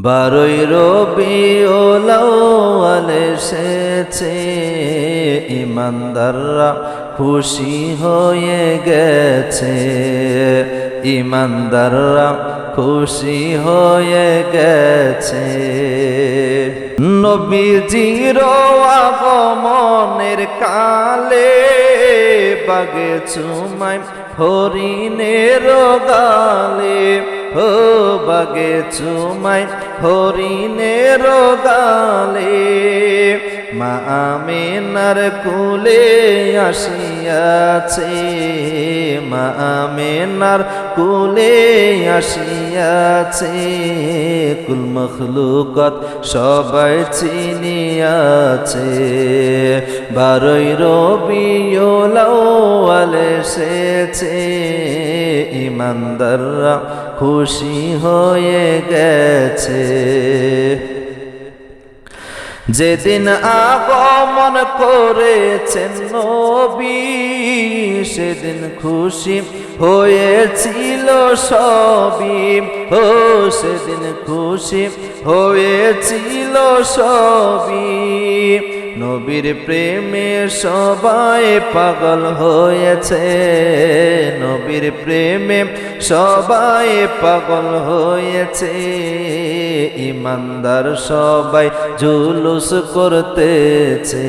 বারোই রবিউল আউয়াল এসেছে, ইমানদাররা খুশি হয়ে গেছে, ইমানদাররা খুশি হয়ে গেছে। নবীজির আগমনের কালে বাগে চুমায় হরিণের গালে, ও বাগে চুমায় হরিণের গালে, মা আমিনার কুলে আসিয়াছে, মা আমিনার কুলে আসিয়াছে, কুল মখলুকাত সবাই চিনিয়াছে। বারোই রবিউল আউয়াল এসেছে, ইমানদাররা খুশি হয়ে গেছে। যেদিন আগমন করেছেন নবী, সেদিন খুশি হয়েছিল সবই, ও সেদিন খুশি হয়েছিল সবই। নবীর প্রেমে সবাই পাগল হয়েছে, নবীর প্রেমে সবাই পাগল হয়েছে, ইমানদার সবাই জুলুস করতেছে।